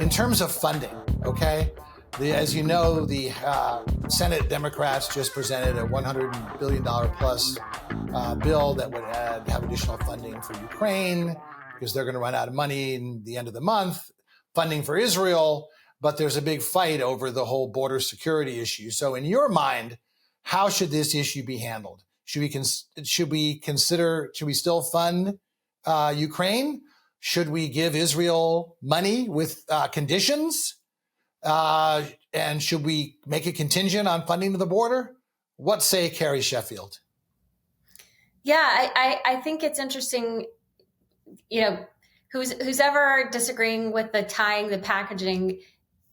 in terms of funding, okay? As you know, the Senate Democrats just presented a $100 billion plus bill that would have additional funding for Ukraine because they're going to run out of money in the end of the month, funding for Israel, but there's a big fight over the whole border security issue. So in your mind, how should this issue be handled? Should we still fund Ukraine? Should we give Israel money with conditions? And should we make a contingent on funding to the border? What say Carrie Sheffield? Yeah, I think it's interesting, who's ever disagreeing with the tying the packaging,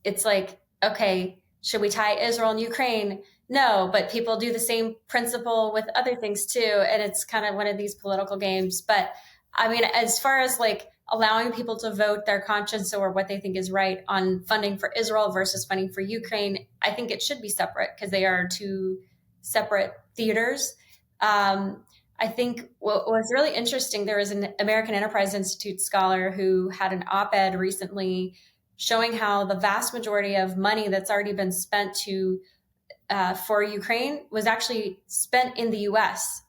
it's like, okay, should we tie Israel and Ukraine? No, but people do the same principle with other things too. And it's kind of one of these political games. But I mean, as far as like allowing people to vote their conscience or what they think is right on funding for Israel versus funding for Ukraine, I think it should be separate because they are two separate theaters. I think what was really interesting, there was an American Enterprise Institute scholar who had an op-ed recently showing how the vast majority of money that's already been spent for Ukraine was actually spent in the U.S.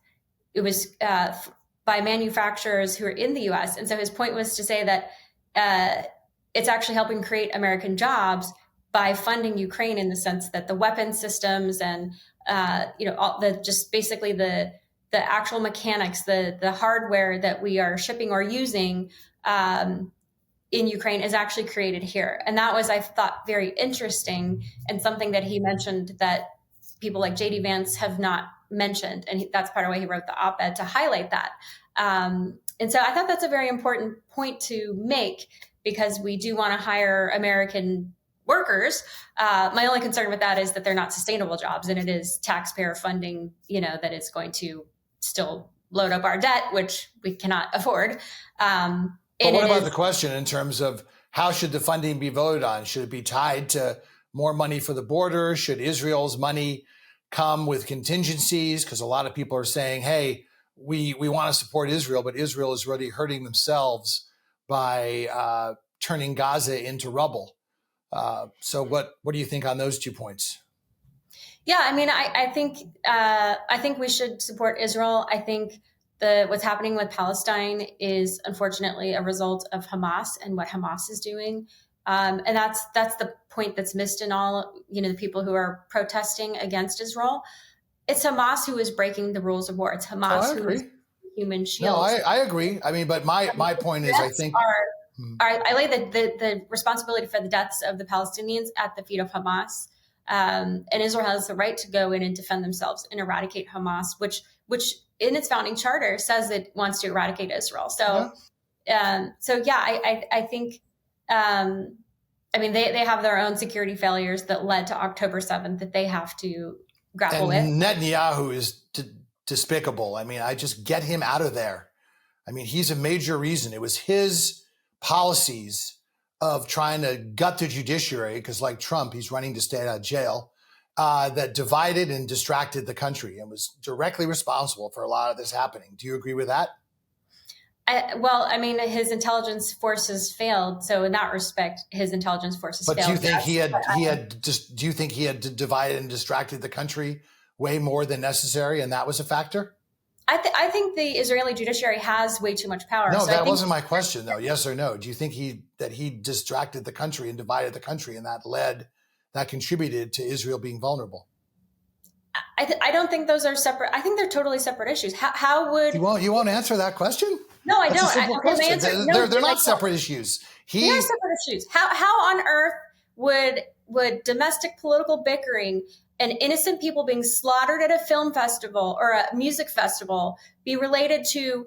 It was by manufacturers who are in the U.S. And so his point was to say that it's actually helping create American jobs by funding Ukraine in the sense that the weapon systems and all basically the actual mechanics, the hardware that we are shipping or using in Ukraine is actually created here. And that was, I thought, very interesting and something that he mentioned that people like J.D. Vance have not mentioned. And that's part of why he wrote the op-ed to highlight that. And so I thought that's a very important point to make because we do want to hire American workers. My only concern with that is that they're not sustainable jobs and it is taxpayer funding, that is going to still load up our debt, which we cannot afford. But what about the question in terms of how should the funding be voted on? Should it be tied to more money for the border? Should Israel's money come with contingencies? Because a lot of people are saying, hey, we want to support Israel, but Israel is really hurting themselves by turning Gaza into rubble. So what do you think on those 2 points? Yeah, I mean, I think we should support Israel. I think what's happening with Palestine is unfortunately a result of Hamas and what Hamas is doing. And that's the point that's missed in all, the people who are protesting against Israel. It's Hamas who is breaking the rules of war. It's Hamas who is human shield. No, I agree. I mean, but my point is, I think I lay the responsibility for the deaths of the Palestinians at the feet of Hamas. And Israel has the right to go in and defend themselves and eradicate Hamas, which in its founding charter says it wants to eradicate Israel. So, I think, they have their own security failures that led to October 7th that they have to grapple with. Netanyahu is despicable. I mean, I just get him out of there. I mean, he's a major reason. It was his policies of trying to gut the judiciary, because like Trump, he's running to stay out of jail, that divided and distracted the country and was directly responsible for a lot of this happening. Do you agree with that? His intelligence forces failed. So in that respect, his intelligence forces failed. But do you think he had divided and distracted the country way more than necessary, and that was a factor? I think the Israeli judiciary has way too much power. No, that wasn't my question, though. Yes or no? Do you think that he distracted the country and divided the country, and that contributed to Israel being vulnerable? I don't think those are separate. I think they're totally separate issues. How would you won't answer that question? No, I That's don't. They're not separate issues. They are separate issues. How on earth would domestic political bickering and innocent people being slaughtered at a film festival or a music festival be related to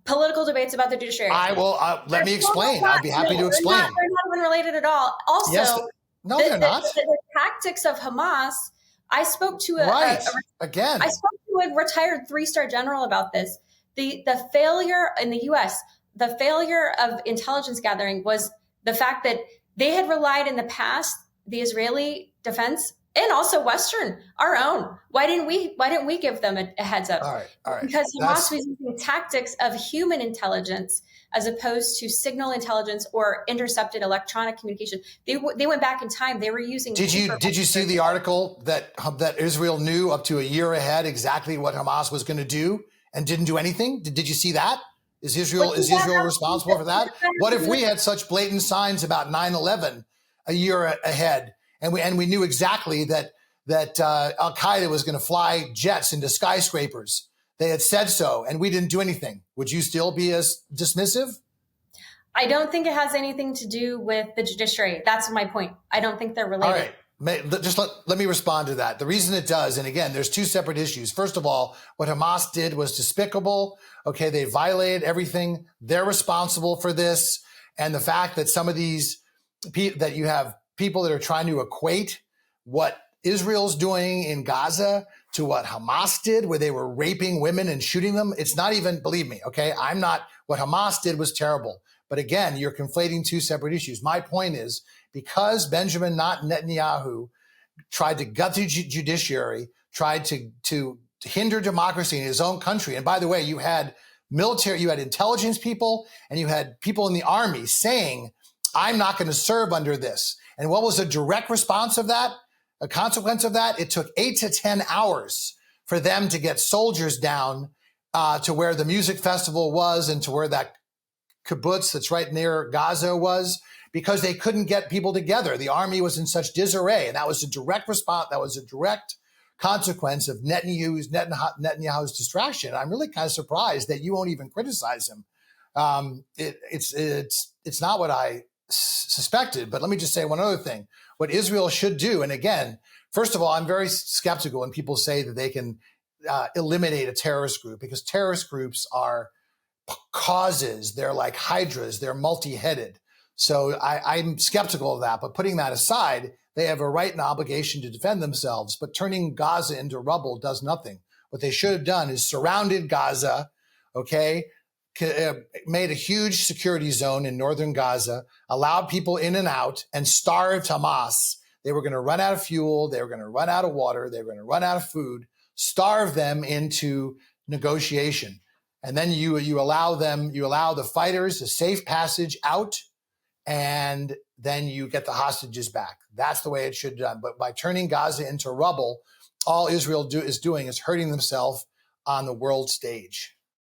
political debates about the judiciary? Let me explain. I'd be happy to explain. They're not even related at all. Also, yes, they're not. The tactics of Hamas. I spoke to I spoke to a retired 3-star general about this. The failure in the U.S., the failure of intelligence gathering was the fact that they had relied in the past, the Israeli defense and also Western, our own. Why didn't we give them a heads up? All right. Because Hamas was using tactics of human intelligence as opposed to signal intelligence or intercepted electronic communication. They went back in time. They were using. Did you see the article that Israel knew up to a year ahead exactly what Hamas was going to do and didn't do anything? Did you see that? Is Israel responsible for that? What if we had such blatant signs about 9/11 a year ahead, and we knew exactly that Al Qaeda was going to fly jets into skyscrapers? They had said so, and we didn't do anything. Would you still be as dismissive? I don't think it has anything to do with the judiciary. That's my point. I don't think they're related. All right. Just let me respond to that. The reason it does, and again, there's two separate issues. First of all, what Hamas did was despicable. Okay, they violated everything. They're responsible for this. And the fact that some of these, that you have people that are trying to equate what Israel's doing in Gaza to what Hamas did, where they were raping women and shooting them. It's not even, believe me, okay? What Hamas did was terrible. But again, you're conflating two separate issues. My point is, because Benjamin Netanyahu tried to gut the judiciary, tried to hinder democracy in his own country. And by the way, you had intelligence people, and you had people in the army saying, I'm not going to serve under this. And what was a direct response of that? A consequence of that? It took 8 to 10 hours for them to get soldiers down to where the music festival was and to where that kibbutz that's right near Gaza was, because they couldn't get people together. The army was in such disarray, and that was a direct response. That was a direct consequence of Netanyahu's distraction. I'm really kind of surprised that you won't even criticize him. It's not what I suspected. But let me just say one other thing. What Israel should do, and again, first of all, I'm very skeptical when people say that they can eliminate a terrorist group, because terrorist groups are causes. They're like hydras. They're multi-headed. So I'm skeptical of that. But putting that aside, they have a right and obligation to defend themselves. But turning Gaza into rubble does nothing. What they should have done is surrounded Gaza, okay, made a huge security zone in northern Gaza, allowed people in and out, and starved Hamas. They were going to run out of fuel. They were going to run out of water. They were going to run out of food, starve them into negotiation. And then you allow the fighters a safe passage out, and then you get the hostages back. That's the way it should be done. But by turning Gaza into rubble, all Israel is doing is hurting themselves on the world stage.